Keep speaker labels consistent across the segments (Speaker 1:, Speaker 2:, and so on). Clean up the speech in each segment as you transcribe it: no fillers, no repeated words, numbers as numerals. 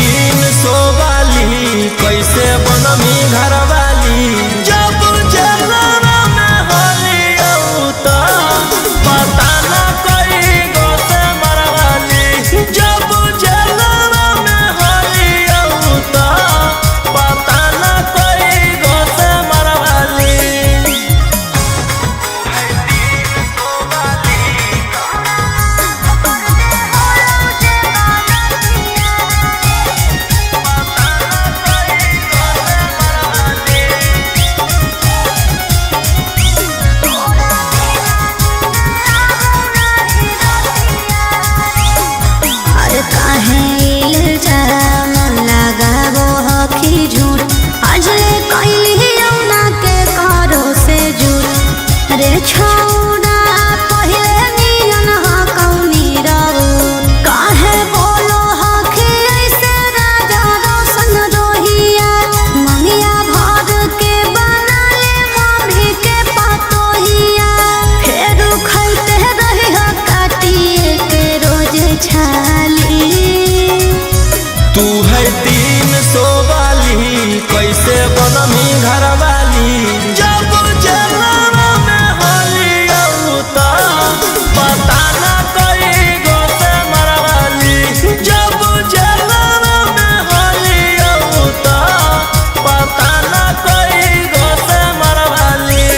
Speaker 1: तीन सौ वाली कैसे बनमी घर वाली। जब जलवा में होली औता पता न कोई गो से मरवाली। जब जलवा में होली औता पता न कोई गो से मरवाली। तू है तीन सौ वाली कैसे बनमी घर वाली। जब जलवा में होली औता पता न कोई गो से मरवाली। जब जलवा में होली औता पता न कोई गो से मरवाली।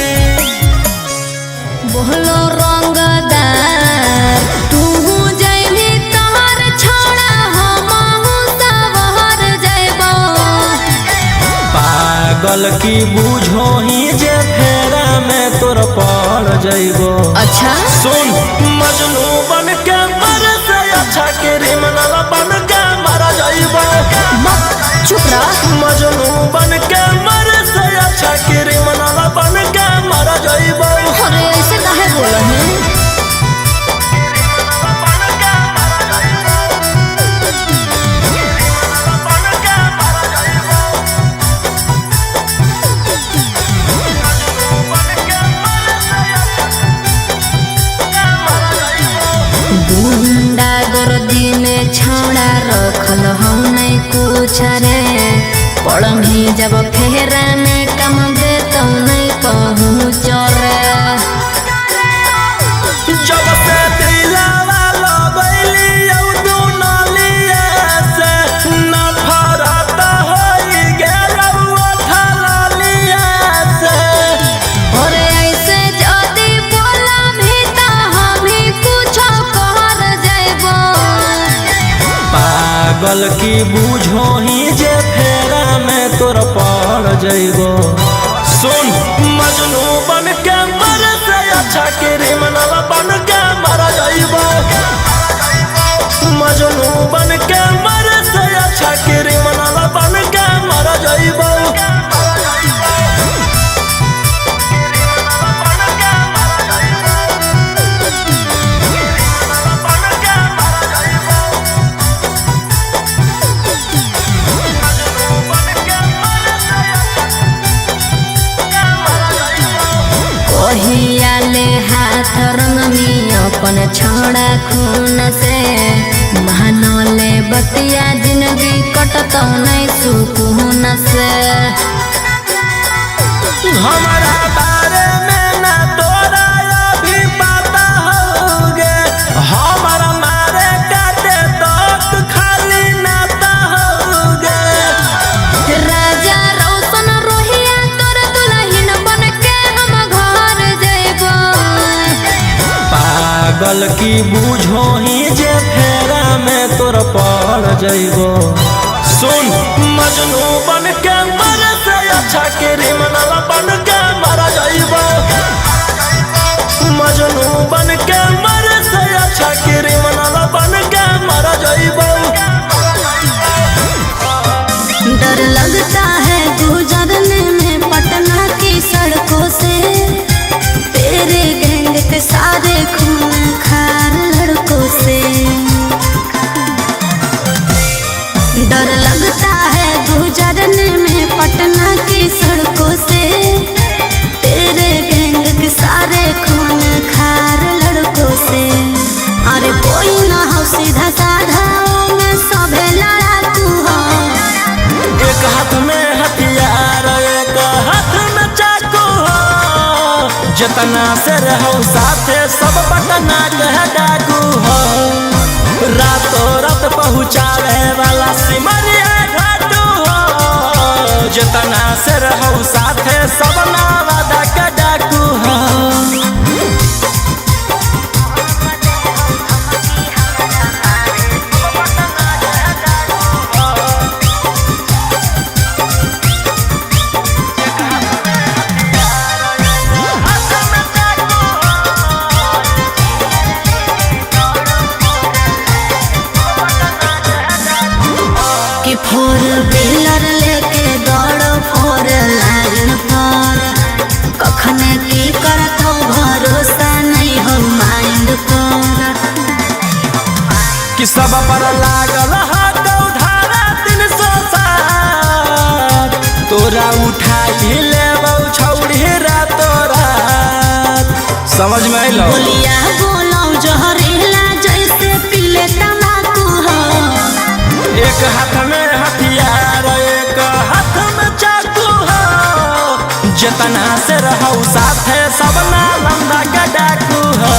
Speaker 2: बोलो रंगदार तू जैबी तोहर छोड़ा हमहु सवहर जैबो।
Speaker 1: पागल की बूझो ही जे फेरा में तोर पड़ जइबो।
Speaker 2: अच्छा
Speaker 1: सुन मजनू बन के मर से अच्छा क्रिमिनल बन के मर जइबो।
Speaker 2: चुप रह।
Speaker 1: मजनू बन के मर से अच्छा क्रिमिनल बन के मर जइबो।
Speaker 2: अरे ऐसे काहे बोल है? गुंडा गर्दी में छौड़ा रखल हम नहीं कुछ रे। पड़मी जब फेरा में कम दे तो नहीं पहुँच रे।
Speaker 1: जब से दिलवा लगैली औ दुनलिया से नफरत होई गेलौ थललिया से।
Speaker 2: अरे ऐसे जदी बोलबी त हमी कुछो कर जइबो।
Speaker 1: पागल की बूझो ही जे फेरा में तोर पड़ जइबो। सुन मजनू बन के मर से अच्छा क्रिमिनल बन के मर जइबो। मजनू बन के मर से अच्छा क्रिमिनल बन के मर जइबो।
Speaker 2: ओहियाले हाथ रंगमी अपन छोड़ा खून से। महानले बतिया जिंदगी कटतो नहीं सुकून से।
Speaker 1: हमारा बारे में ना तोरा अभी पता होगे। हमारा मारे काटे तो खाली नाता होगे।
Speaker 2: राजा रोशन रोहिया तोर दुल्हन बन के हम घर जइबो।
Speaker 1: पागल की बूझो ही जे फेरा में तोर पड़ जइबो। सुन मजनू बन के मर से अच्छा क्रिमिनल बन के मर जइबो। मजनू बन के मर से अच्छा क्रिमिनल बन के मर जइबो।
Speaker 2: डर लगता है गुजरने में पटना की सड़कों से। तेरे गैंग के सारे खूंखार लड़कों से। डर लगता है गुजरने में पटना की सड़कों से। तेरे गैंग के सारे खूंखार लड़कों से। अरे कोई ना हो सीधा साधा में सभे लड़ाकू हो।
Speaker 1: जितना से रहो साथे सब पटना कह डाकू हो रातों रात पहुँचावे वाला सिमरिया घाटू हो जितना से रहो साथे सब नावादा का डाकू हो।
Speaker 2: फोर व्हीलर लेके दौड़ो फोर लाइन पर कखने की करत हो भरोसा नहीं हो माइंड पर
Speaker 1: कि सब पर लागल हाथ उधारा 360 तोरा उठाई लेबौ छौड़ी रातो रात समझ में आइलो
Speaker 2: बोलिया बोलौ जहरीला जैसे पीले तमाकू हो
Speaker 1: एक हाथ में हथियार एक हाथ में चाकू हो जितना से रहो साथे सब नालंदा का डाकू हो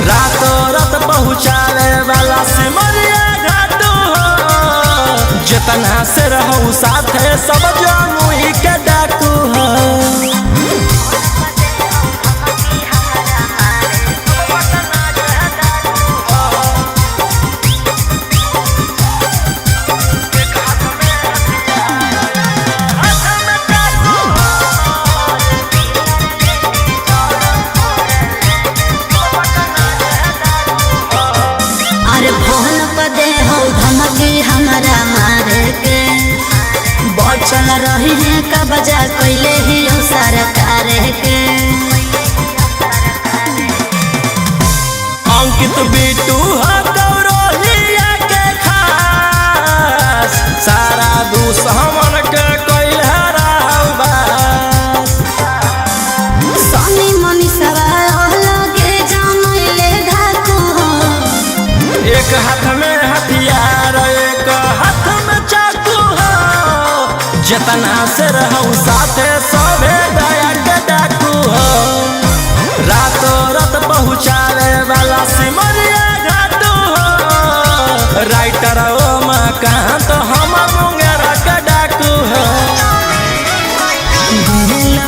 Speaker 1: रातों रात पहुँचावे वाला सिमरिया घाटू हो जितना से रहो साथे सब जमुई के डाकू हो।
Speaker 2: हमारा मारे के बचल रही है का बजा कैले ही सरकार के
Speaker 1: अंकित बिटू गौरहिया के खास सारा दुश्मन के कैल
Speaker 2: सनी मनीषवा लगे जमैले धाकू हो
Speaker 1: एक हाथ में हथियार एक हाथ में चाकू हो जितना से रहूं साथे सबे दया के डाकू हो रातों रात पहुँचावे वाला सिमरिया घाटू हो राइटर ओ मकान तो हम मुंगेरा के डाकू हो।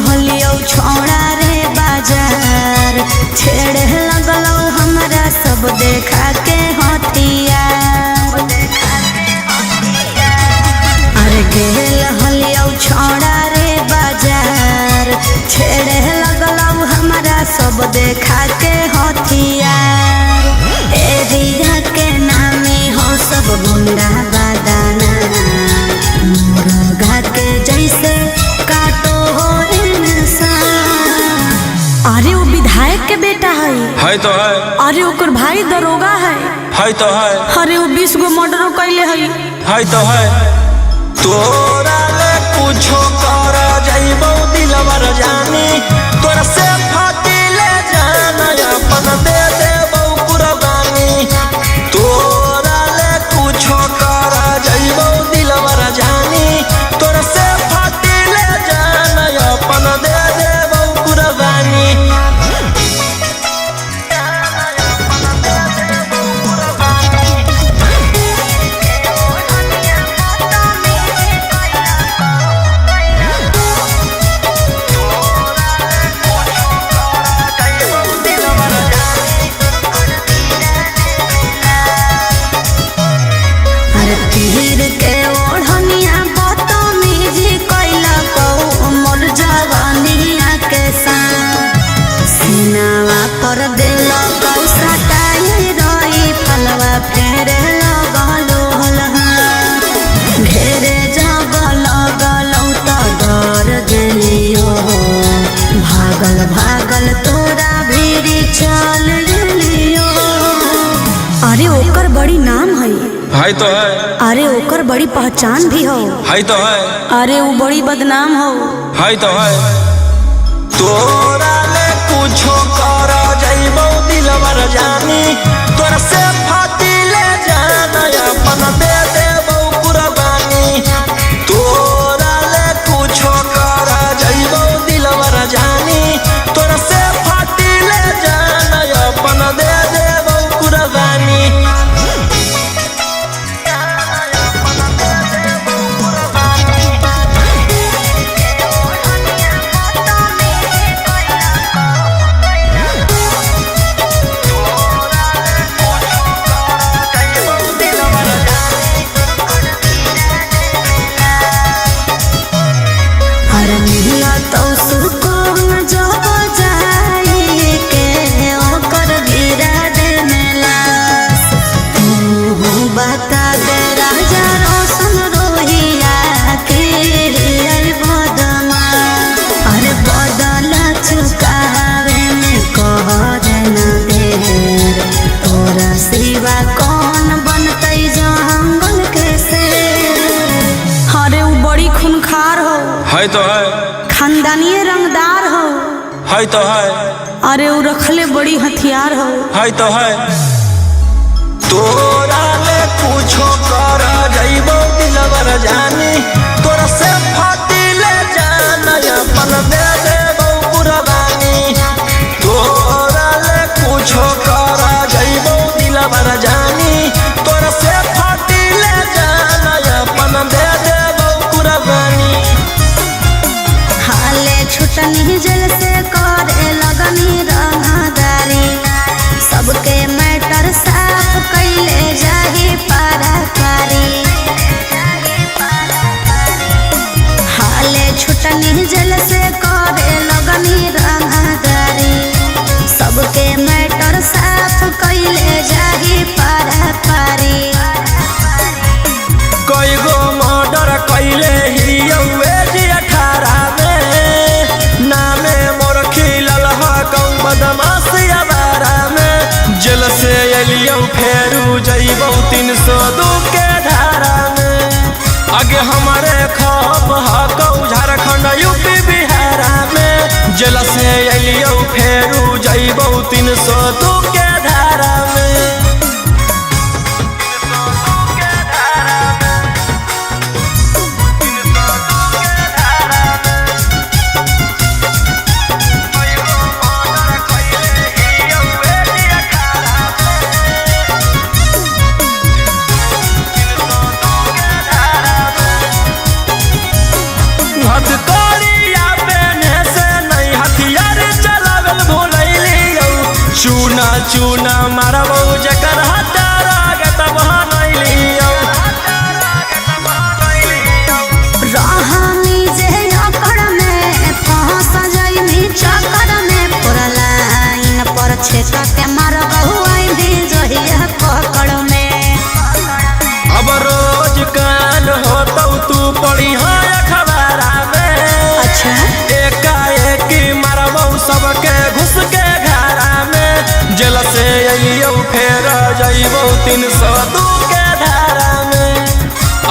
Speaker 2: होलियो छोड़ा रे बाजार छेड़े लगलो हमरा सब देखा के हथियार अरे गेल होलियो छोड़ा रे बाजार छेड़े लगलो हमरा सब देखा के हथियार एरिया के नामे हो सब गुंडा बादाना मुर्गा के जैसे काटो हो इंसान अरे वो विधायक के बेटा है
Speaker 1: तो है
Speaker 2: अरे ओकर भाई दरोगा है
Speaker 1: तो है
Speaker 2: अरे वो 20 गो मर्डर कैले
Speaker 1: है तो है तोरा ले कुछो कर जाइबो दिलवर जानी तोरा से फाटी ले जाना अपन दे देबो कुर्बानी तोरा ले कुछो कर जाइबो दिलवर जानी तोरा से फाटी ले जाना अपन दे देबो कुर्बानी।
Speaker 2: तीर के ओढ़निया बदतमीजी कैला को मोर जवानिया के साथ सीनावा पर दिल कौ सटाई रही फलवा फेरे लगलो घेरे जब लगलौ तो डर गेलियो भागल भागल तोरा भीड़ चल गेलियो अरे ओकर बड़ी नाम है
Speaker 1: तो है
Speaker 2: अरे ओकर बड़ी पहचान भी हो
Speaker 1: तो है
Speaker 2: अरे वो बड़ी बदनाम हो
Speaker 1: तो है तोरा ले कुछो कर जाइबो दिलवर जानी तोरा से फाटी ले जाना अपन दे देबो कुर्बानी तोरा ले कुछो कर जाइबो दिलवर जानी तोरा है तो है,
Speaker 3: खानदानी रंगदार हो।
Speaker 1: है तो है,
Speaker 3: अरे वो रखले बड़ी हथियार हो।
Speaker 1: है तो है। तोरा ले कुछो कर जइबो दिलवर जानी, तोरा से फाटी ले जाना अपन दे देबो कुर्बानी। तोरा ले कुछो कर जइबो दिलवर जानी, तोरा से फाटी ले जाना अपन दे देबो कुर्बानी।
Speaker 2: हाले छुटनी जल से करे लगनी रंगदारी, सबके मैटर साफ कैले जाही पारा पारी। हाले छुटनी जल से करे लगनी रंगदारी, सबके मैटर साफ कैले जाही पारा पारी।
Speaker 1: कई गो मर्डर कैले ही 18 में, नामे मोर खिलल ह गौ बदमाशी अबारा में। जेल से अलियौ फेरू जइबौ 302 के धारा में। आगे हमारे खप हकौ झारखंड यूपी बिहारा में। जेल से अलियौ फेरू जइबौ 302 के धारा में। हथकड़िया पेने से नहीं हथियार चलावल भूलैलियौ। चूना चूना मारबौ जकर हटारा के तब नैलियौ।
Speaker 2: रहनी जे अकड़ में फंस जाइनी चक्कर में, पूरा लाइन पर छेक के मारबहु आइनी जहिया पकड़ में।
Speaker 1: अब रोज कान होतौ तू पढ़ी है अखबारा में।
Speaker 2: अच्छा
Speaker 1: एकाएकी मारबौ सबके घुस के घरा में। जेल से अइयौ फेर जइबौ 302 के धारा में।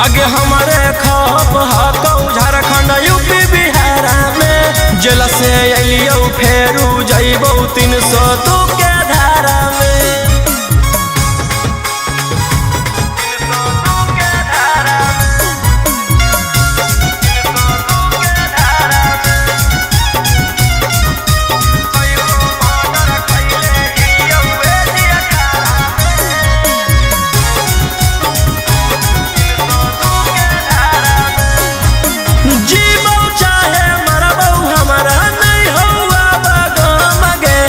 Speaker 1: आगे हमारे खप हकौ झारखंड यूपी बिहारा में। जेल से अइयौ फेरू जइबौ 302 के धारा में। जीबौ चाहे मरबौ हमारा नहीं हौआ बगम गे।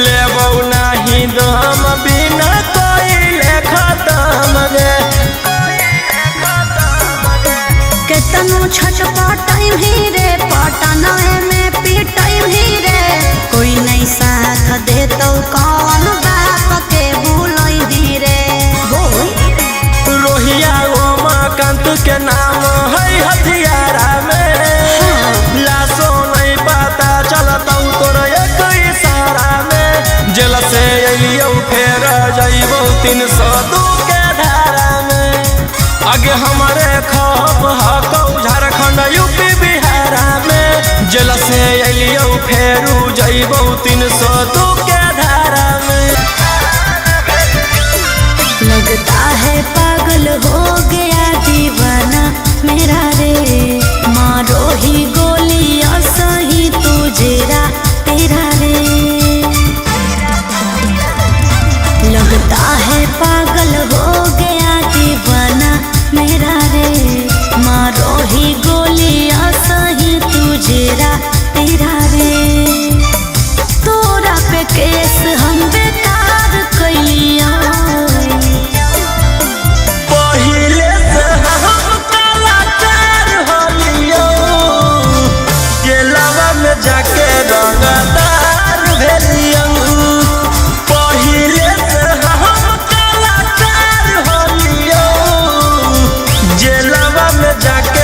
Speaker 1: लेबौ नहीं दम बिना कोई खत्म गे।
Speaker 2: केतनो छटपटाई भी रे, पटना में पिटाई भी रे। कोई नहीं साथ देतौ कौन बाप के भूलई भी रे।
Speaker 1: रोहिया उमाकांत के नाम है हथियारा में। लाशो नहीं पता चलतौ तोर एक इशारा में। जेल से अइयौ फेर जइबौ 302 के धारा में। आगे हमारे खप हकौ झारखंड यूपी बिहारा में। जेल से अइयौ फेरू जइबौ 302 के धारा में।
Speaker 2: लगता है पागल हो गया दीवाना मेरा रे, मारो ही गोलियां सही तुझेरा तेरा रे। लगता है पागल हो गया दीवाना मेरा रे, मारो ही गोलियां सही तुझेरा तेरा रे। तोरा पे केस हम बेकार कैलिया,
Speaker 1: पहिले से हम कलाकार होलियो। गेलवा में जाके रंगदार भेलियो। पहिले से हम कलाकार होलियो। जेलवा में जाके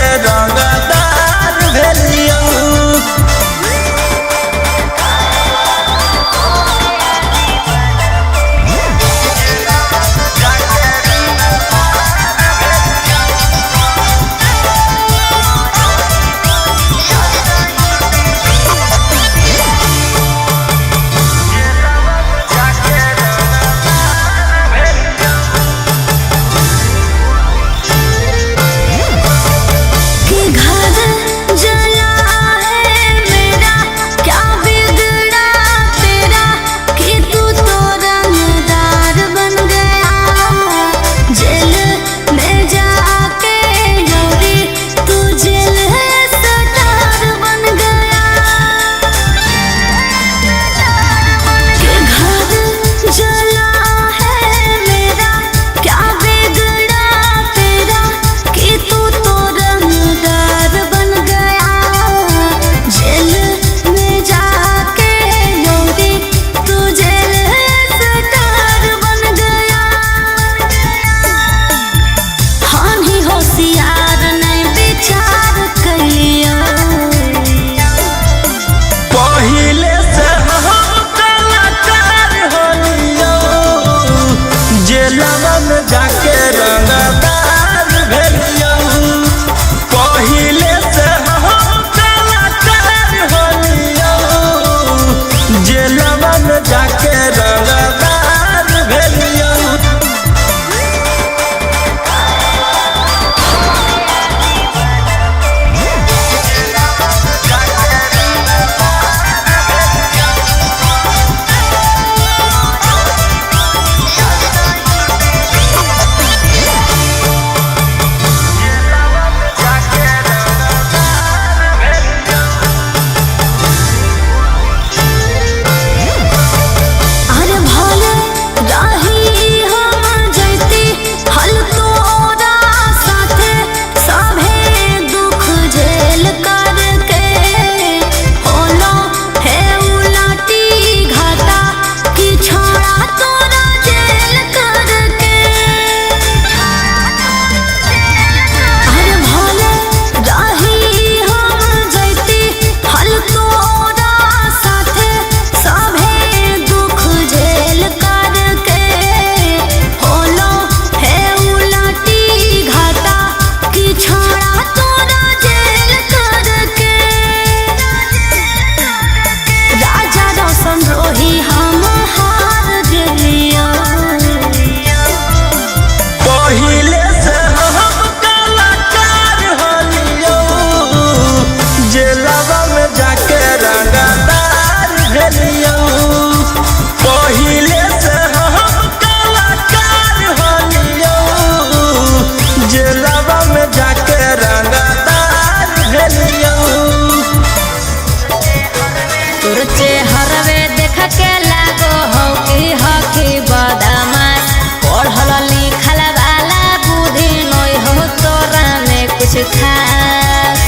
Speaker 2: कुछ खास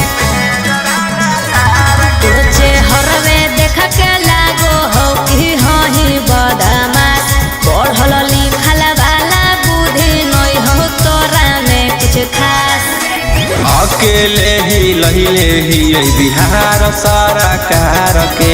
Speaker 2: तुझे हरवे देख के लागो हो कि हही बदमाश पढ़ल लिखल वाला बुद्धि नहीं हो तोरा में कुछ खास
Speaker 1: अकेले ही लहिले ही बिहार सारा कार के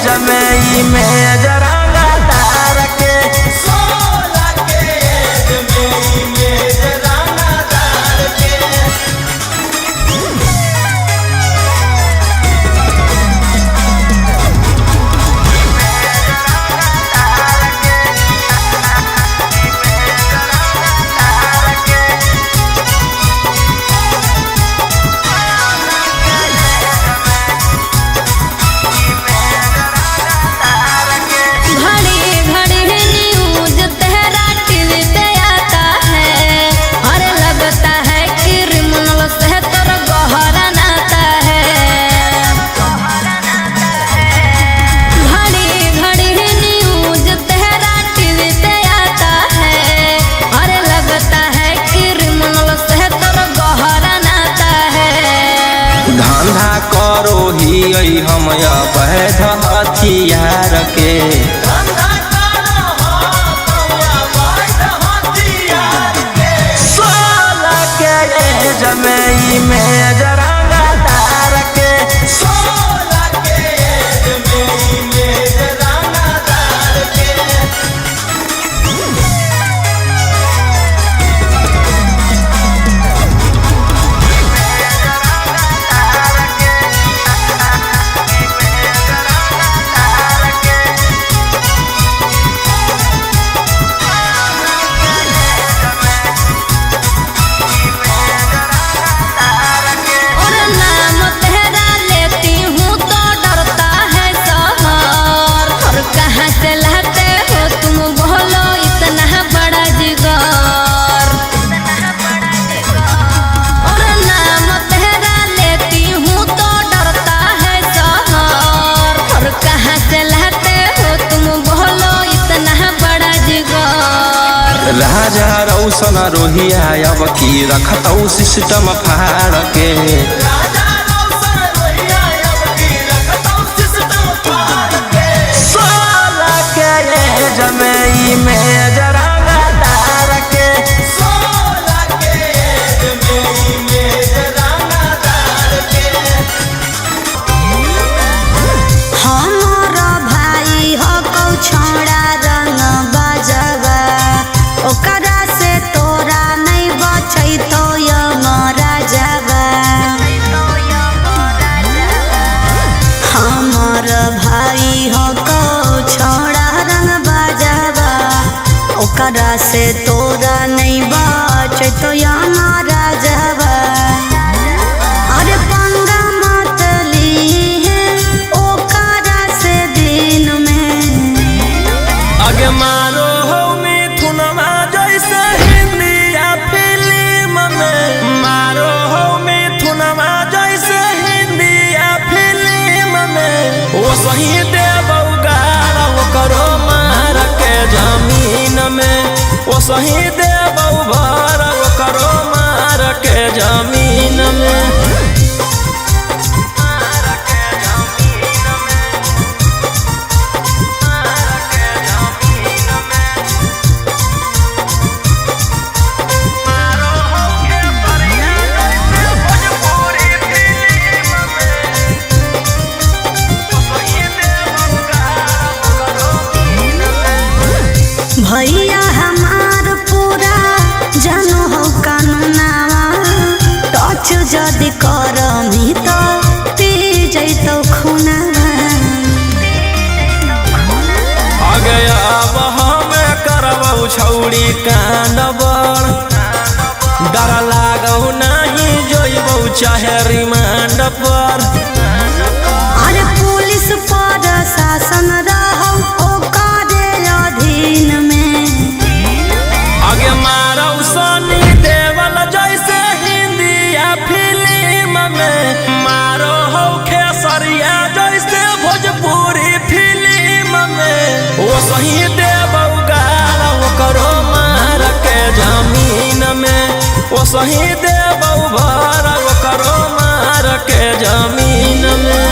Speaker 1: जमई में जरांगा तार के 16 के जमई में जरांगा तार के धंधा करो ही हम अवैध हथियार के जमई में जरांगा तार के 16 के जमई में जरांगा तार के राजा रौशन रोहिया अब की रखतौ सिस्टम फाड़ के जमई में जरांगा तार के 16 के जमई में जरांगा तार के
Speaker 3: हमारा भाई हो कौ छोड़ा रंग बजवा ओकरा से तोरा नहीं बचै तो यमरा जावा हमार भाई हो कौ छोड़ा रंग बजवा ओकरा से तोरा नहीं बचै तो यमरा जावा अरे पंगा मत लीहे ओकरा से दिन में
Speaker 1: आगे मारो हो मिथुनवा जैसे हिंदिया फिल्म में मारो हो मिथुनवा जैसे हिंदिया फिल्म में वो सही देवौ गारा वो करो मार के जमीन में वो सही देवौ भर वो करो मार के जमीन में
Speaker 3: भैया हमार पूरा जानो हो कानूनावा टच जदि करमी तो पी जैतो खूनावा
Speaker 1: आगे अब हमें करबौ छौड़ी कांड बड़ डर लागौ नहीं जोइबौ चाहे रिमांड पर
Speaker 3: अरे पुलिस पर शासन रहौ ओकरे अधीन में
Speaker 1: आगे मारौ सनी देवल जैसे हिंदिया फिल्म में मारो हो खेसरिया जैसे भोजपुरी फिल्म में वो सही देबौ गाड़ ओकरो मार के जमीन में, ओ सही देबौ भर ओकरो मार के जमीन में।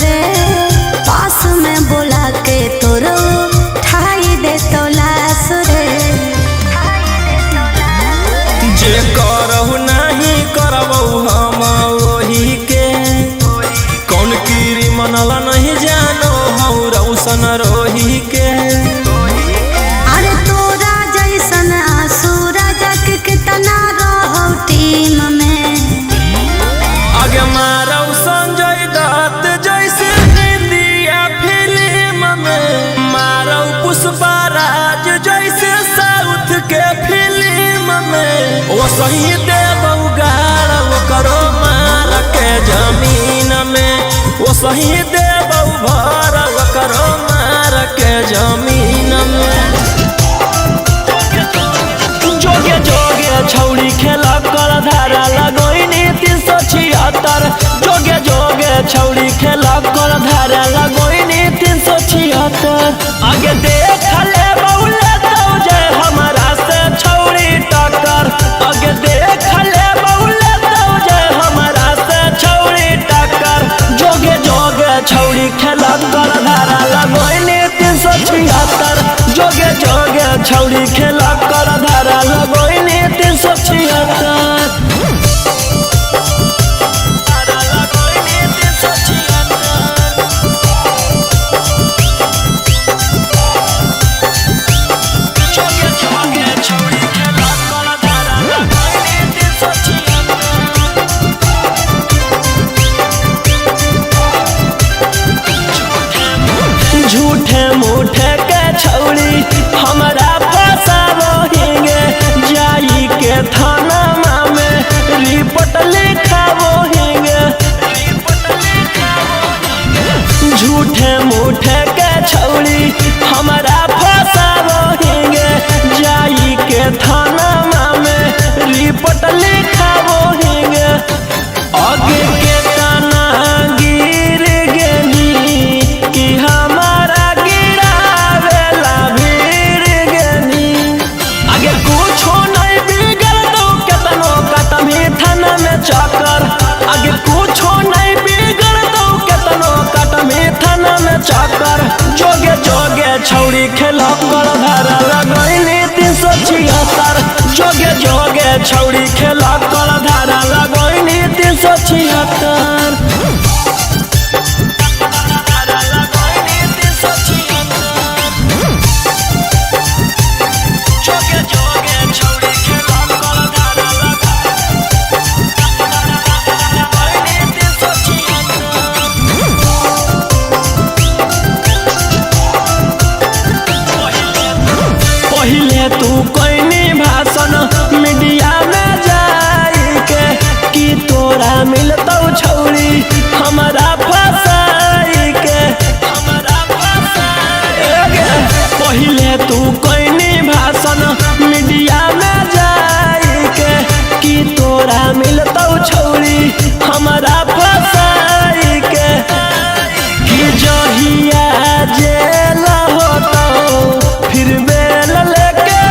Speaker 3: रे पास में बोला के तोरो ठाई दे तो लाश रे।
Speaker 1: जे करहु नहीं करबौ हम वही के, कौन कीरी मनला नहीं जानो हौ रौशन रोही के।
Speaker 3: अरे तोरा जैसन आसुरा जग कितना रहो टीम में,
Speaker 1: आगे मारौ संजय दत्त जैसे इंडिया फिल्म में, मारौ पुष्पराज जैसे साउथ के फिल्म में। ओ सही देबौ गाड़ ओकरो मार के जमीन में, ओ सही देबौ भर ओकरो मार के जमीन में। जोगे जोगे छौड़ी खेला कर धारा लगोइनी 376, जोगे जोगे छौड़ी खेला कर धारा लगोइनी 376। आगे देख ले बौले तो जे हमारा से छौड़ी टक्कर, आगे देख ले बौले तो जे हमारा से छौड़ी टक्कर। जोगे जोगे छौड़ी खेला कर धारा लगोइनी 376, जोगे जोगे छौड़ी खेला कर धारा लगोइनी 376। झूठे मूठे के छौड़ी हमारा फसाबो हिंगे, जाई के थाना में रिपोर्ट लिखाबो हिंगे। झूठे मूठे के छौड़ी हमारा फसाबो हिंगे, जाई के थाना में रिपोर्ट लिखाबो हिंगे। आगे के तना गिर गेनी कि हमारा गिरावेला भीड़ गेनी, आगे कुछो नहीं बिगड़ दो केतनो कटमी थाना में चक्कर, आगे कुछो नहीं बिगड़ दो केतनो कटमी थाना में चक्कर। जोगे जोगे छौड़ी खेला कर धारा लगोइनी 376, जोगे जोगे छौड़ी खेला कर धारा लगोइनी 376। पहिले तू कोइनी भाषण मीडिया में जाई के, कि तोरा मिलतौ छौड़ी हमारा फसाई के। पहिले तू कोइनी भाषण मीडिया में जाई के, कि तोरा मिलतौ छौड़ी हमारा फसाई के। कि जहिया जेल होतौ फिर बेल लेके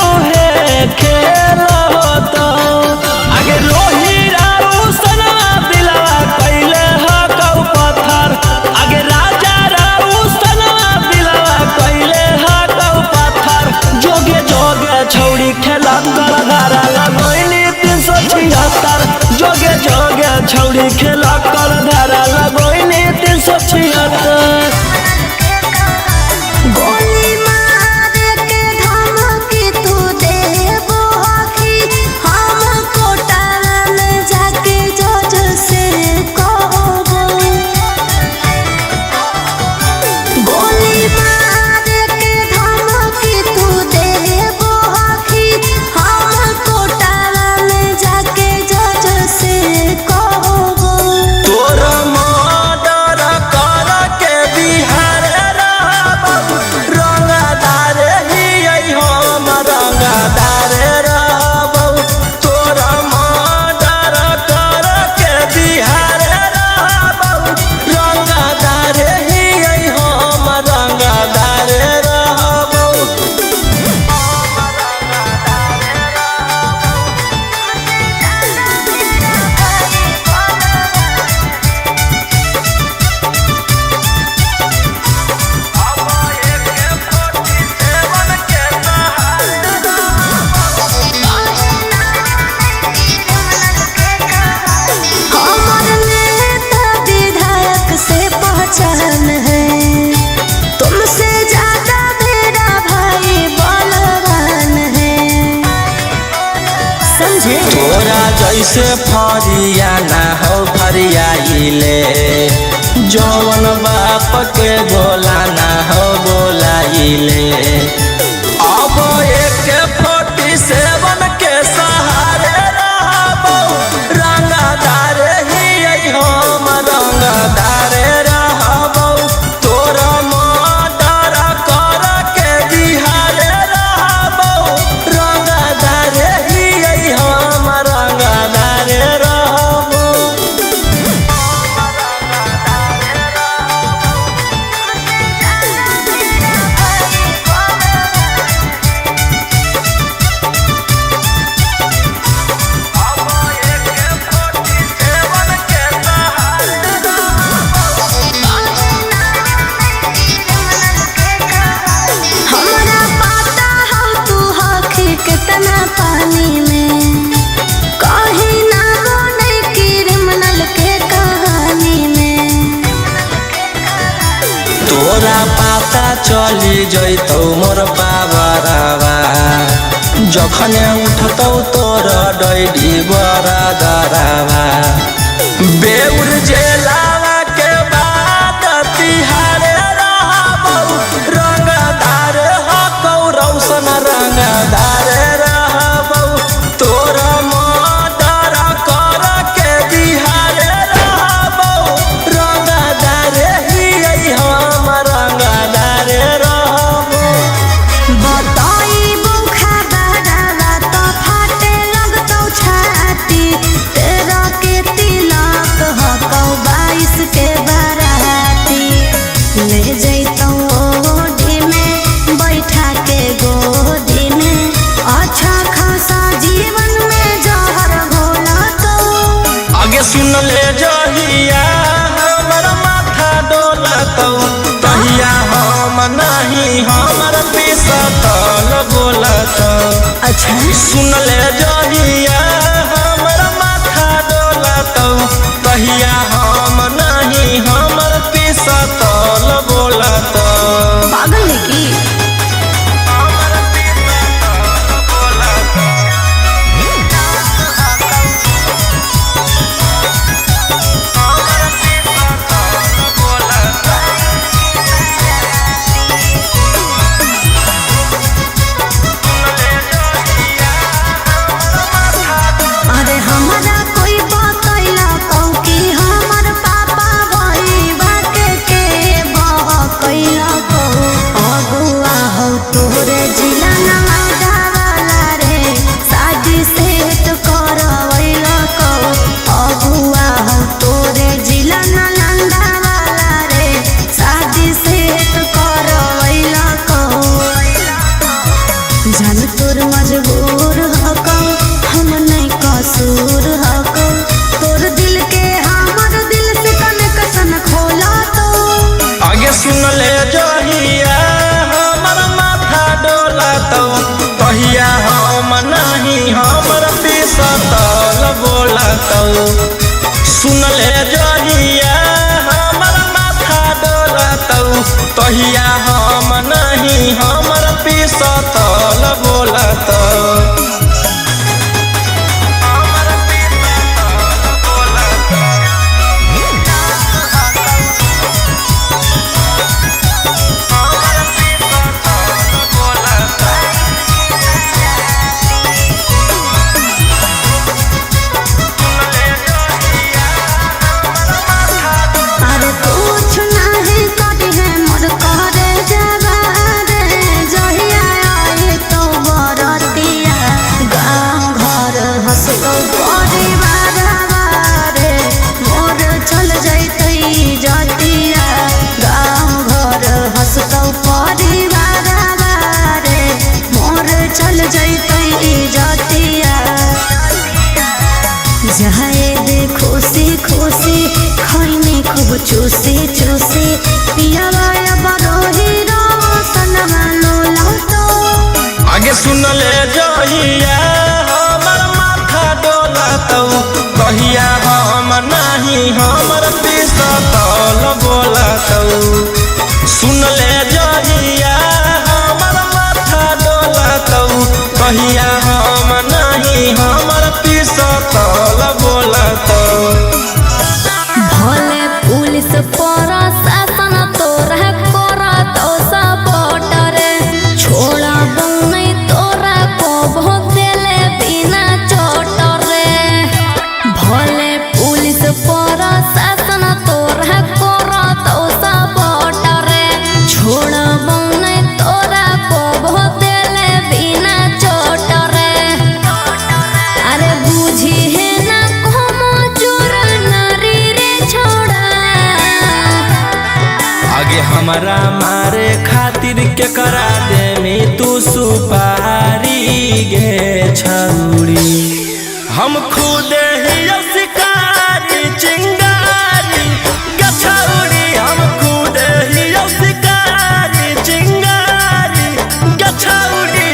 Speaker 1: उहे खेल होतौ, आगे रोही राऊ सनवा दिलवा कैले हकौ पत्थर, आगे राजा राऊ सनवा दिलवा कैले हकौ पत्थर। जोगे जोगे छौड़ी खेला कर धारा लगोइनी 376, जोगे जोगे छौड़ी खेला कर धारा लगोइनी 376।
Speaker 3: गोली मार के धमकी तू देबो कि हम कोटा में जाके जज से कहबो। गोली मार के धमकी तू देबो
Speaker 1: तोरा जैसे फरिया ना हो फरियाइले, जौन बाप के बोला ना हो बोलाइले। अब एक 47 के सहारे रहबो, रंगदार ही हम रंगदार रहबो। तोरा मर्डर कर के बिहारे रहबो, रंगदार ही हम रंगदार रहबो।
Speaker 3: हमरा पता हो तू हखी कितना पानी में, कहीं ना बने क्रिमिनल के कहानी में।
Speaker 1: तोरा पता चली जैतौ मोर बाबरवा, जखने उठतौ तोर डैडी बड़ा दरवा। बेउर जेलावा के बाद तिहारे रहबौ, रंगदार हकौ रौशन रंगदार रहबौ। तोरा मर्डर कर के बिहारे रहबौ, रंगदार ही हम रंगदार रहबौ।
Speaker 3: बताइबो खबरवा तो फाटे लगतौ छाती, तेरा के तिलक हकौ 22 के बराती। ले जैतौ ओढ़ी में बैठा के गोदी में, अच्छा खासा जीवन में जहर घोला तो।
Speaker 1: आगे सुन ले जहिया हमर माथा डोलतौ, तहिया हम नहीं हमर पिसतल बोलतौ।
Speaker 3: अच्छा
Speaker 1: सुन ले जहिया हमर माथा डोलतौ, तहिया हम नहीं हमर पिसतल बोलतौ।
Speaker 3: पागल है की? अरे हमरा कोई बतैला कौ कि हमर पापा भईबा के बहकैला कौ। अगुआ हो तोरे जिला नवादा वाला रे, शादी सेट करवैला कौ। अगुआ हो तोरे जिला नालंदा वाला रे, शादी सेट करवैला कौ। जान तोर मजबूर हकौ, हम नहीं कसूर हकौ। तोर दिल के हमर दिल से कनेक्शन खोला तो।
Speaker 1: आगे सुन ले जहिया हमर माथा डोलतौ, तहिया हम नहीं हमर पिसतल बोलतौ। सुन ले जहिया हमर माथा डोलतौ, तहिया हम नहीं हमर पिसतल बोलतौ।
Speaker 3: अरे कुछ नहीं करी है मोर करे जवा रे, जहिया आए तो बरतिया। गाँव घर हंसतौ परिवार रे, मोर चल जैतै जतिया। गाँव घर हंसतौ परिवार रे, मोर चल जैतै जतिया। जाए दे खुशी खुशी, खैनी खूब चूसी चूसी। पियावा बरोही रोशन लोला तो।
Speaker 1: आगे सुन ले जहिया हमर माथा डोलतौ, तहिया हम नहीं हमर पिसतल बोलतौ। सुन ले जहिया हमर माथा डोलतौ, कहिया हम नहीं हमर पिस तल बोलत
Speaker 2: भले पुलिस प्रशासन तोरा करत सपोर्ट रे छोड़ब नहीं तोरा को देले बिना चोट रे भले पुलिस प्रशासन तोरा करत सपोर्ट रे छोड़ब नहीं तोरा को देले बिना चोट रे अरे बुझी है ना como चोर नारी रे छोड़ा
Speaker 1: आगे हमारा मारे खातिर के करा दे में तू सुपारी गे छौड़ी हम खुद ही शिकारी चिंगारी गछौड़ी हम खुद ही शिकारी चिंगारी गछौड़ी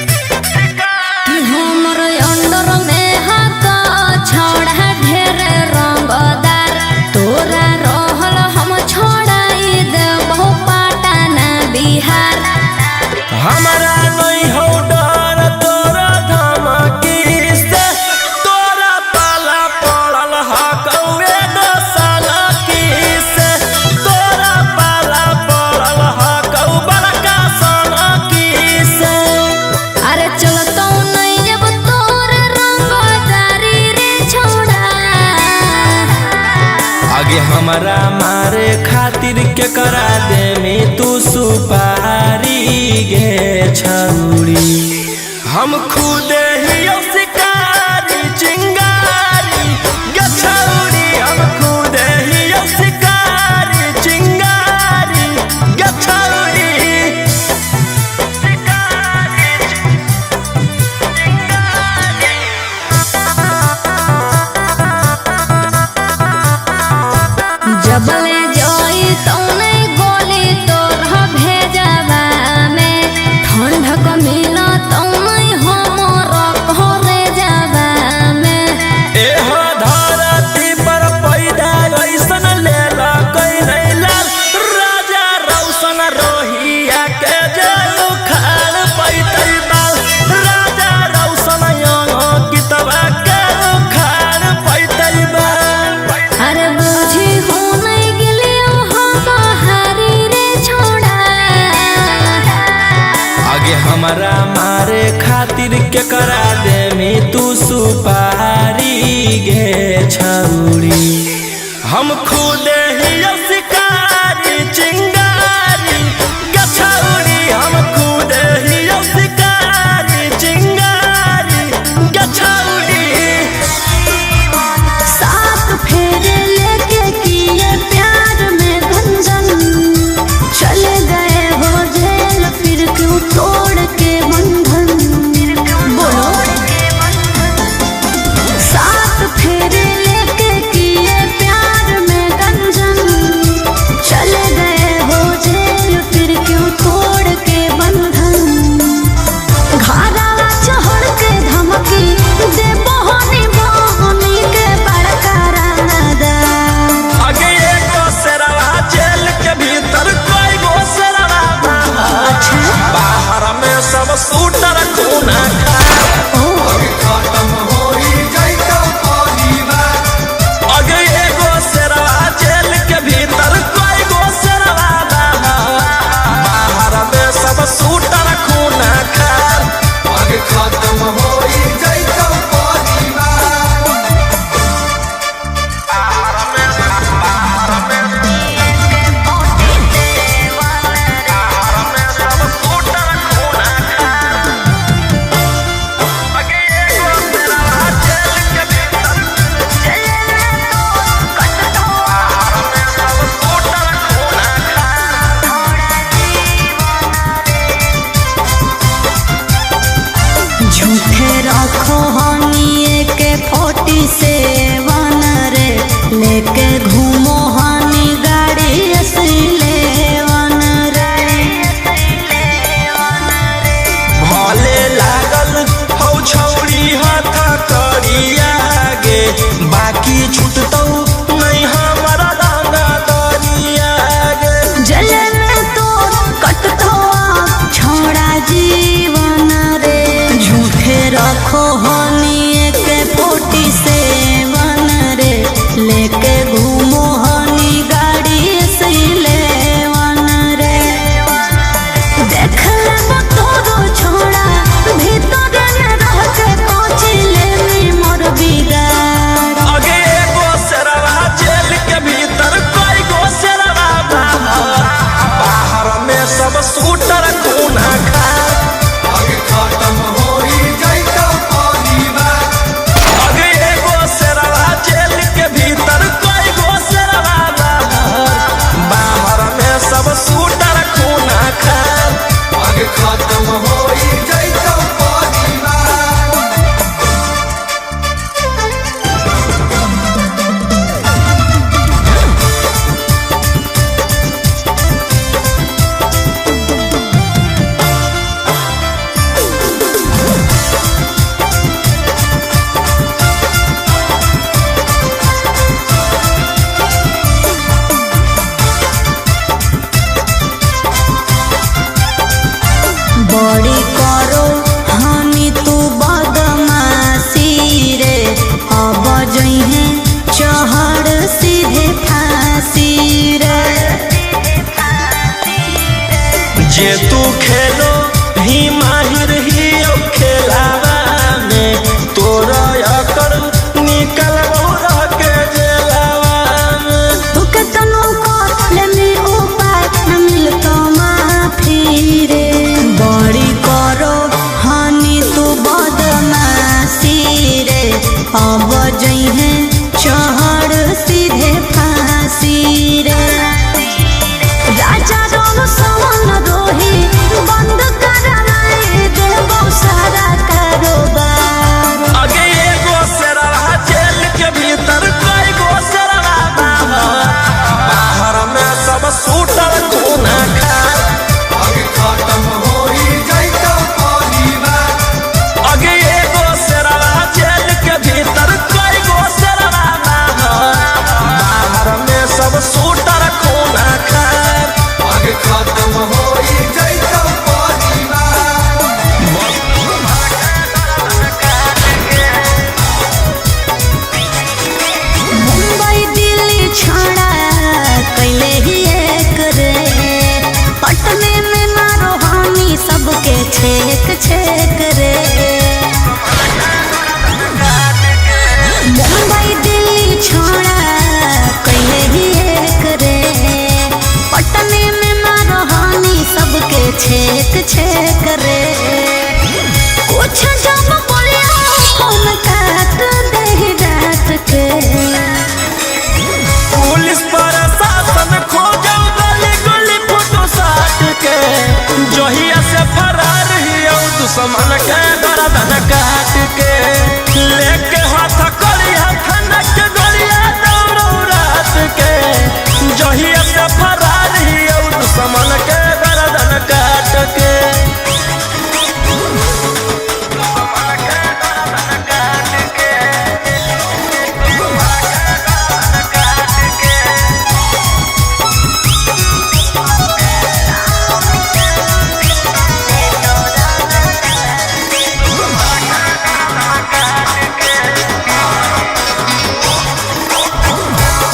Speaker 2: कि हमर अंडर में हाथ छोड़ा ढेर रंगदार तोरा रहल हम छोड़ाई देबो पटना बिहार
Speaker 1: हमारा नहीं हो डर तोरा धमकी से तोरा पाला पड़ल हकौए साला की से तोरा पाला पड़ल हकौ बड़का साला की से
Speaker 2: अरे चलतो नहीं अब तोर रंगदारी रे छोड़ा
Speaker 1: आगे हमारा मारे खातिर के करा दे में तू सुपारी गे छौड़ी हम खुद ही शिकारी चिंगारी गछौड़ी हम खुद ही शिकारी चिंगारी गछौड़ी
Speaker 2: जबले जोई तो नहीं गोली तोर भेजवा में ठंडक मिला तो नहीं हमर घरे जावा में
Speaker 1: एह धरती पर पैदा ऐसन लेला कोई नहीं लाल राजा रौशन रोहिया के जेल उखाड़ पैतै बाल राजा रौशन कितवा के उखाड़ पैतै बाल
Speaker 2: अरे बुझी हो नहीं गिलियो हम हारी रे छोड़ा
Speaker 1: आगे हमारा मारे खातिर के करा दे में तू सुपारी गे छौड़ी हम खुद ही शिकारी चिंगारी गछौड़ी हम खुद ही शिकारी चिंगारी गछौड़ी
Speaker 3: साथ फेरे लेके किए प्यार में गंजन चले गए हो जेल फिर क्यों तोड़ के बंधन बोलो साथ फेरे लेके किए प्यार में गंजन चले गए
Speaker 1: जे तू खेलो ही माहिर ही अब खेलावा में तोरा अकड़ निकल रह के जेलावा में।
Speaker 3: तू के तनु को लेनी उपाय न मिलतो माफी रे बड़ी करो हानि तू बदमाशी रे अब जइहे चढ़ सीधे फांसी रे राजा रोम सवन रोही बंद करवाए देबो सारा कारोबार।
Speaker 1: आगे एगो शेरवा जेल के भीतर कई गो शेरवा बाहर में सब सूटर खूना खार।
Speaker 4: आगे खत्म होई जाइतो परिवार।
Speaker 1: आगे एगो शेरवा जेल के भीतर कई गो शेरवा बाहर में सब सूटर खूना खार।
Speaker 4: आगे खत्म होई जाइतो परिवार।
Speaker 3: मुंबई दिल्ली छाड़ा कैले ही एक रे पटने में मारो हानि सबके छेक छेक रे मुंबई दिल्ली छाड़ा कैले ही एक रे पटने में मारो हानि सबके छेक छेक रे कुछ जब बोलिया फोन काट दे रात के
Speaker 1: पुलिस प्रशासन खोजो गली गली फोटो साट के जहिया से फरार ही औ दुश्मन के गर्दन काट के लेके हाथ करिया थनक गलिया दौड़ो रात के जहिया से फरार ही औ दुश्मन के गर्दन काट के।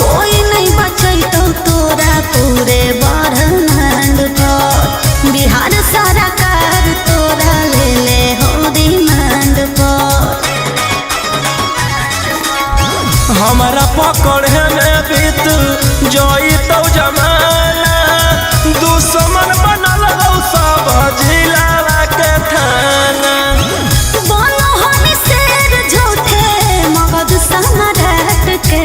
Speaker 3: कोई नहीं बचैतो तोरा पूरे ब्रह्मांड पर बिहार सरकार तोरा ले ले हो डिमांड पर
Speaker 1: हमारा पकड़े में बीत जोई तो जमाना दुश्मन बनल रहो सब जिला के थाना।
Speaker 3: बोलो हम शेर झूठे मगध सम्राट के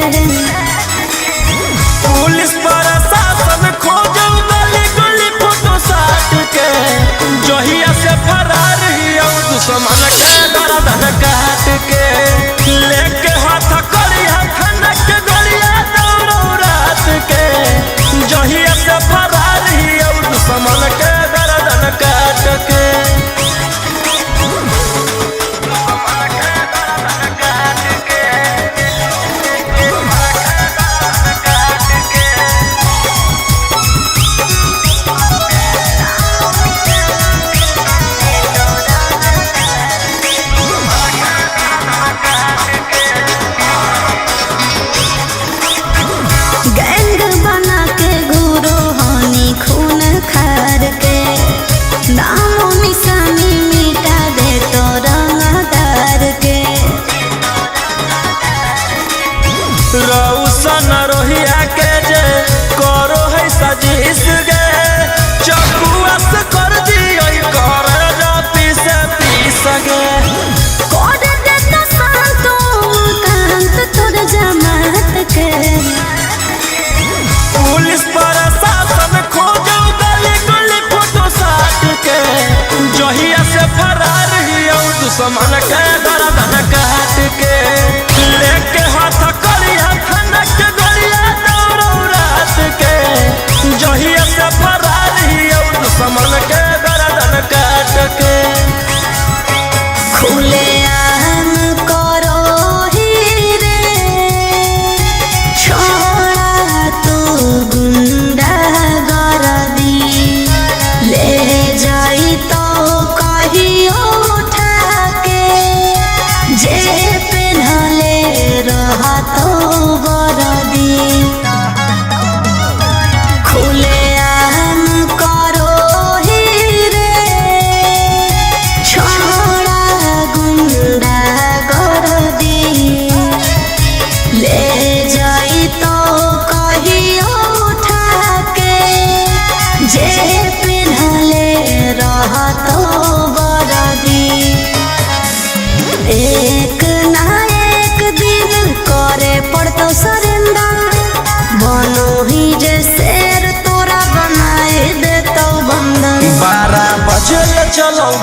Speaker 1: पुलिस प्रशासन खोजो गली गली फोटो साट के जहिया से फरार ही औ दुश्मन के गर्दन काट के लेके हाथ करिया थनक गलिया दौड़ो रात के जहिया से फरार ही औ दुश्मन के गर्दन काट के।
Speaker 3: गैंग बना के घूरो हानि खून खार के नामो निशानी मिटा दे तो रंगदार के
Speaker 1: रौशन रोहिया के जे करो है सजिस गे चकुआ से कर दियो कर जाती से पीस गे।
Speaker 3: कोड दे तो शांतो कांत तोर जमात के
Speaker 1: पुलिस प्रशासन खोजो गली गली फोटो साट के जहिया से फरार ही औ दुश्मन के गर्दन काट के लेके हाथ करिया थनक गलिया दौड़ो रात के जहिया से फरार ही औ दुश्मन के गर्दन काट के।
Speaker 3: खुले आम करो ही रे छोड़ा तू गुंडा गर्दी ले जाई तो कहियो उठा के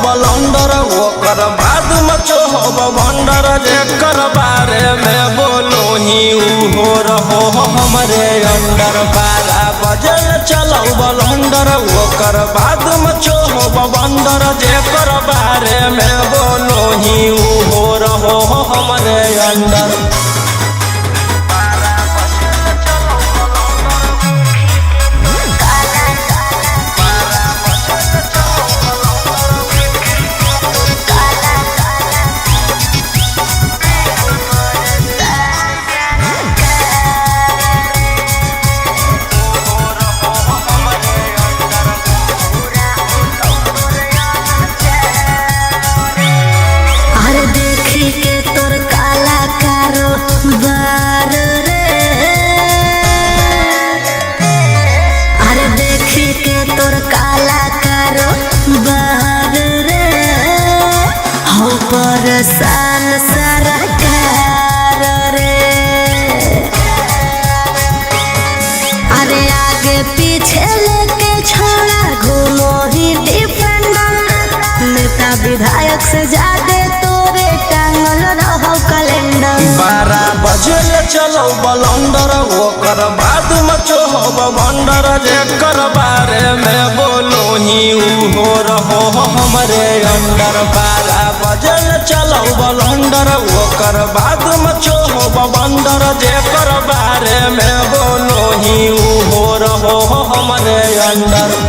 Speaker 1: बलंडर ओकर बाद मचो हो भंडर जेकर बारे में बोलो ही हो रहो हमरे अंडर 12 बजे चलो बलंडर ओकर बाद मचो हो भंडर जेकर बारे में बोलो ही हो रहो हमरे अंडर।
Speaker 3: सान सरकार रे अरे आगे पीछे लेके छोड़ा घूमो ही डिफेंडर नेता विधायक से ज्यादा तोरे टांगल रहो कैलेंडर।
Speaker 1: 12 बजे चलो बलंडर ओकर बाद मचो हो भंडर जेकर बारे में बोलो ही हो रहो हमरे अंडर। 12 बजे चलो बलंडर ओकर बाद मचो हो भंडर जेकर बारे में बोलो ही हो रहो हमरे अंडर।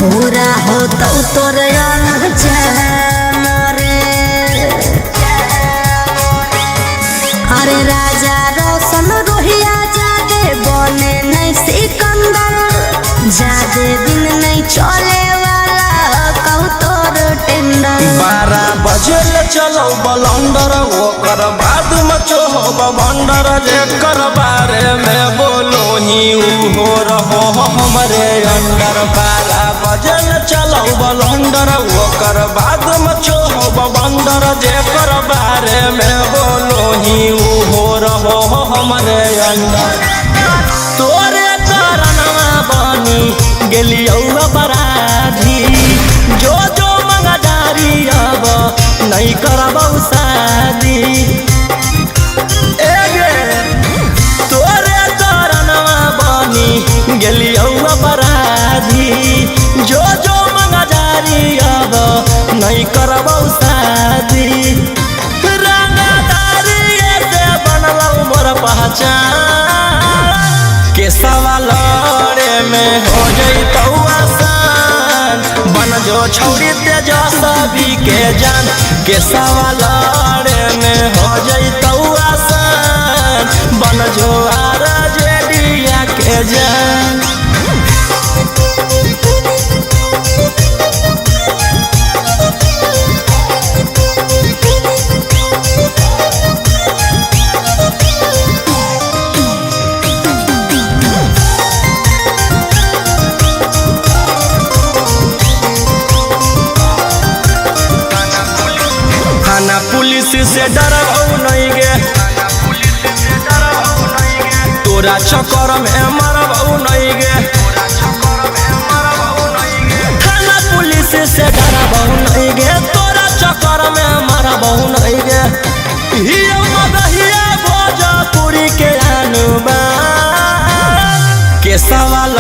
Speaker 2: बुरा हो तो तोर अरे राजा रोशन रोहिया जादे बने नहीं सिकंदर जादे दिन नहीं चले वाला कहू तोर टेंडर।
Speaker 1: 12 बजे चलो बलंडर ओकर बाद मचो हो भंडर जेकर बारे में बोलो ही हो रहो हमरे अंडर। 12 बजे चलो बलंडर ओकर बाद मचो हो भंडर जेकर बारे में बोलो ही हो रहो हमरे अंडर। तोरे कारणवा बनी गेलियो अपराधी जो जो मंगदारी अब नहीं करबौ शादी तोरे कारणवा बनी गेलियो अपराधी जो जो मंगदारी अब नहीं करबौ शादी रंगदारी से बनलौ मोर पहचान के सवाल में हो जइतौ आसान बन जो छौरी तेजस्वी के जान के सवाल में हो जइतौ आसान बन जो आरजेडिया के जान। थाना पुलिस से डरबौ नहीं गे तोरा चक्कर में मरबौ नहीं गे थाना पुलिस से डरबौ नहीं गे तोरा चक्कर में मरबौ नहीं गे हियो मगहिया भोजपुरी के अनुमान के सवाल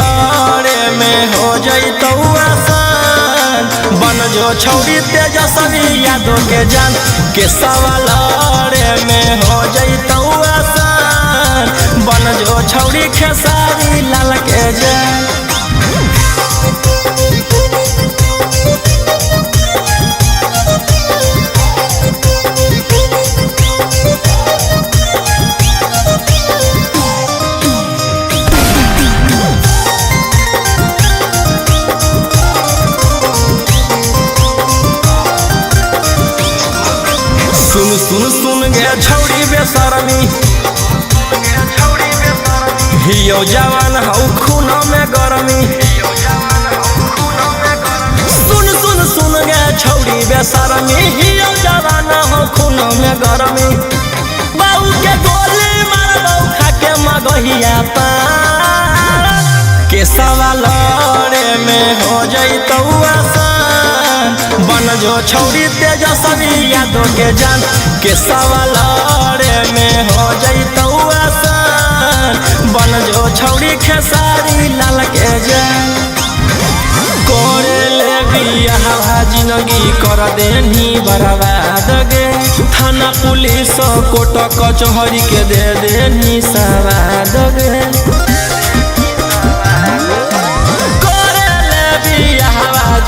Speaker 1: में हो जइतौ आसान बन जो छौरी तेजस्वी यादव के जान के सवाल में हो जइतौ आसान बन जो छौरी खेसारी लाल के जान। गे छौड़ी बेशरमी हियो जवान हौ खून में गरमी सुन सुन सुन गे छौड़ी बेशरमी हियो जवान हौ खून में गरमी बाऊ के गोली मारबौ खाके मगहिया पार के सवाल में हो जैतौ आसान बन जो छौड़ी तेजस्वी यादव के जान के सवाल में हो जैतौ आसान बन जो छौड़ी खेसारी लाल के जान करे ले बियाह जिंदगी कर देनी बर्बाद गे थाना पुलिस कोर्ट कचहरी के दे देनी सवाद गे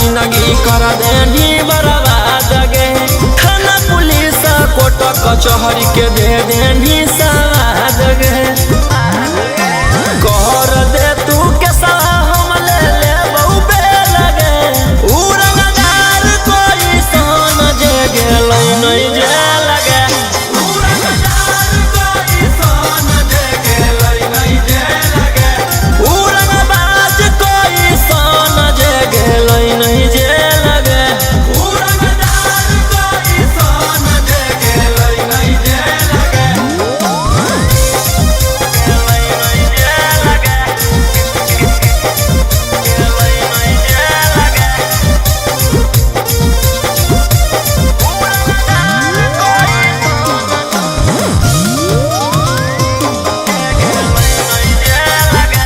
Speaker 1: जिंदगी कर देनी बर्बाद गे थाना पुलिस कोर्ट कचहरी के दे देनी सवाद गे कर दे तू के हम ले लेबौ बेल गे उड़नदार कोई सन जे गेलै नहीं जे लगे उड़नदार कोई सन जे गेलै नहीं जे लगे उड़नबाज कोई सन जे गेलै नहीं जे लगे उड़नदार कोई सन जे गेलै नहीं जे लगे गेलै नहीं जे लगे गेलै नहीं जे लगे उड़नदार कोई गेलै नहीं जे लगे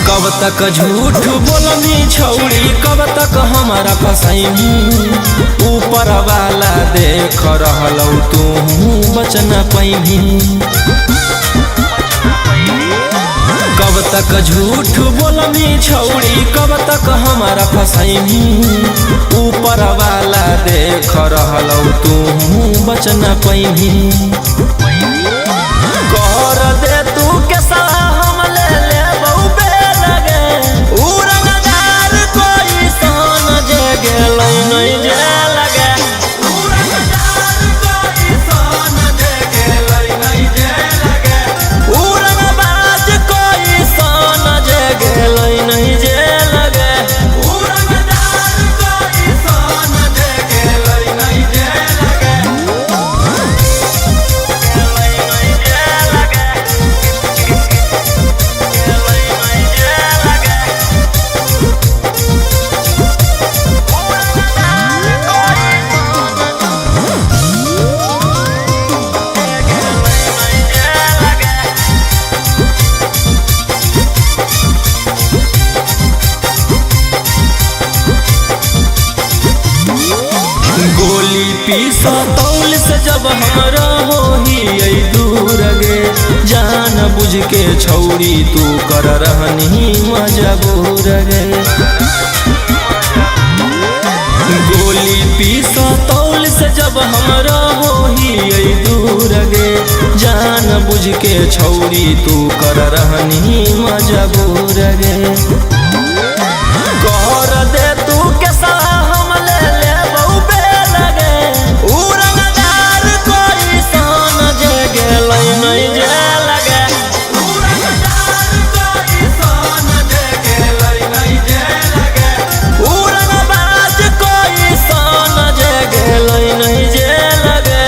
Speaker 1: कब तक झूठ बोलनी छौड़ी कब तक हमारा फसैनी ऊपर वाला देख रहलौ तू बचना पैनी कब तक झूठ बोलनी छौड़ी कब तक हमारा फसैनी ऊपर वाला देख रहलौ तू बचना पैनी कर दे तू के हम ले लेबौ बेल गे उड़नदार कोई सन जे गेलै नहीं जे लगे उड़नदार कोई सन जे गेलै नहीं जे लगे उड़नबाज कोई सन जे गेलै नहीं जे लगे उड़नदार कोई सन जे गेलै नहीं जे लगे गेलै नहीं जे लगे गेलै नहीं जे लगे उड़नदार कोई गेलै नहीं जे लगे गोली पीसा तौल से जब हमरा होही दूर गे जान बुझ के छौड़ी तू कर रहनी मजबूर गे गोली पीसा तौल से जब हमरा होही दूर गे जान बुझ के छौड़ी तू कर रहनी मजबूर गे कर दे तू के हम ले लेबौ बेल गे उड़नदार कोई सन जे गेलै नहीं जे लगे उड़नदार कोई सन जे गेलै नहीं जे लगे उड़नबाज कोई सन जे गेलै नहीं जे लगे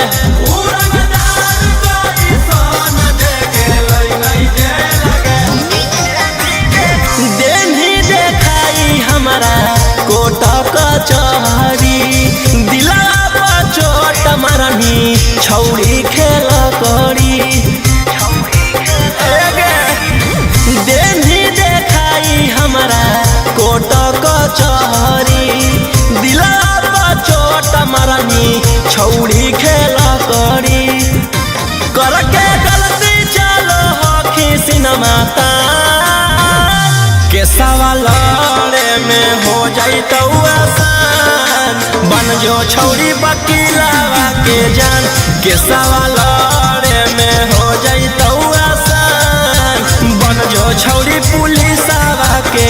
Speaker 1: उड़नदार कोई सन जे गेलै नहीं जे लगे देनी देखाई हमारा कोट कचहरी दिला पर चोट मारनी छौड़ी खेल करी देनी देखाई हमारा कोट कचहरी दिला पर चोट मारनी छौड़ी खेल करी करके गलती चलो हखी सिनेमा के सवाल में हो जाइतौ आसान बन जो छौड़ी वकीलवा के जान के सवाल में हो जाइतौ आसान बन जो छौड़ी पुलिसवा के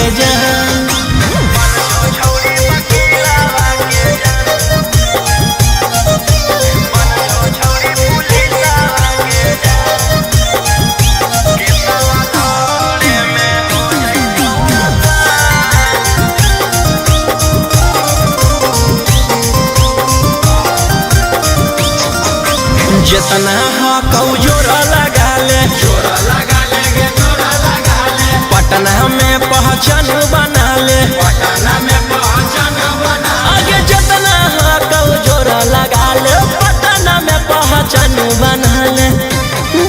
Speaker 1: जितना हकौ जोरा लगा ले
Speaker 4: जोरा लगा लेंगे जोरा लगा ले
Speaker 1: पटना में पहचान बना ले
Speaker 4: पटना में पहचान बना
Speaker 1: आगे जितना हकौ जोरा लगा ले पटना में पहचान बना ले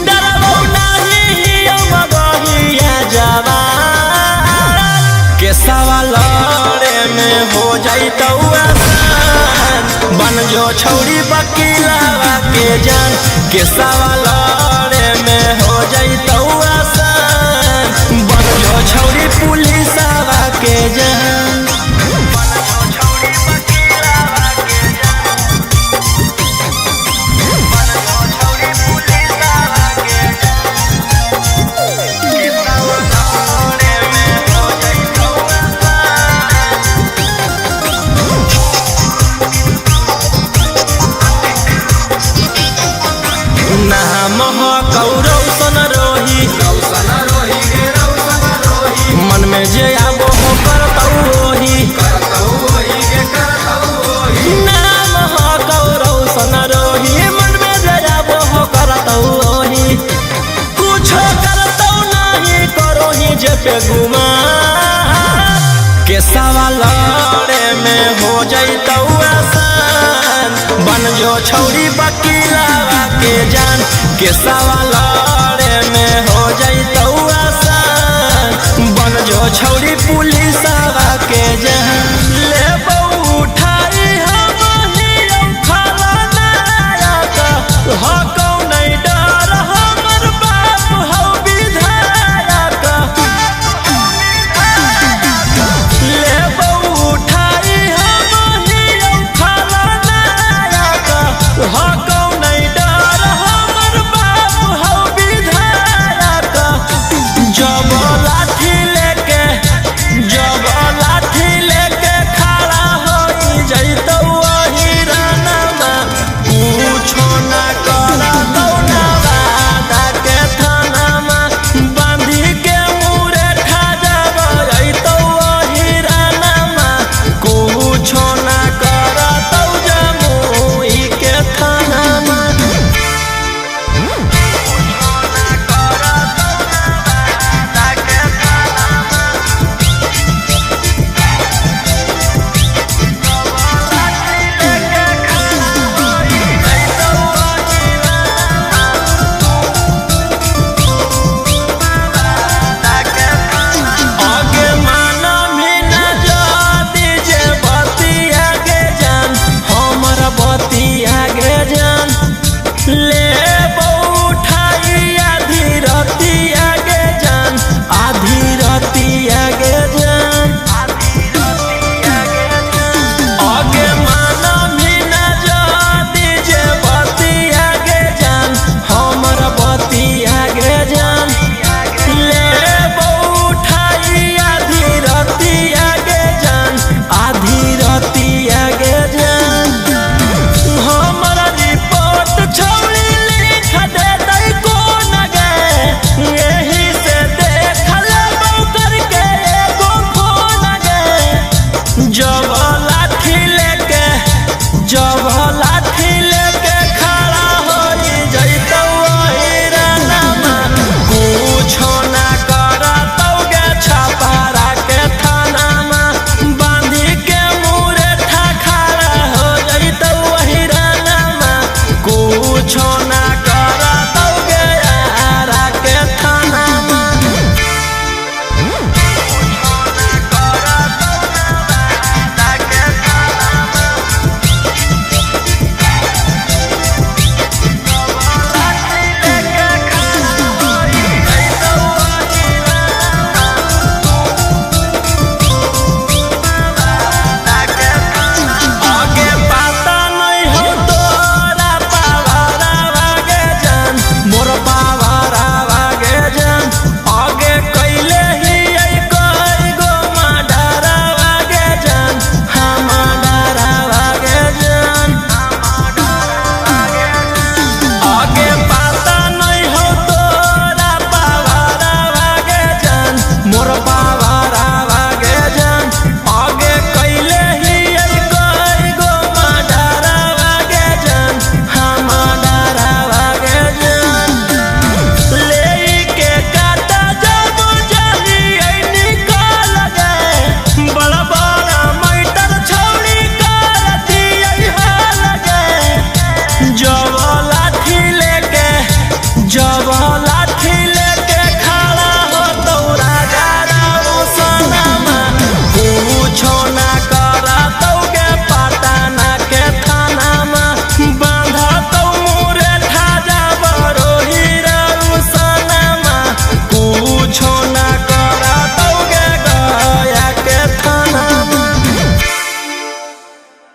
Speaker 1: डरबो नहीं हम बहिया जवान के सवाल में हो जाइतौ आसान बन जो छौरी वकीलावा के जान के सवाल में हो जाइतौ आसान बन जो छौरी पुलिसवा के जान नाम हकौ सन रोही
Speaker 4: रौशन रोही गे रौशन रोही
Speaker 1: मन में जे आबो हो करतौ ओही
Speaker 4: करतौ वही गे करतौ वही
Speaker 1: नाम हकौ सन रोही मन में जे आबो हो करतौ ओही कुछो करतौ नहीं करोही जे पे गुमा के सवाल में हो जाइतौ आसान बन जो छौरी वकीलावा के जान के सवाल में हो जाइतौ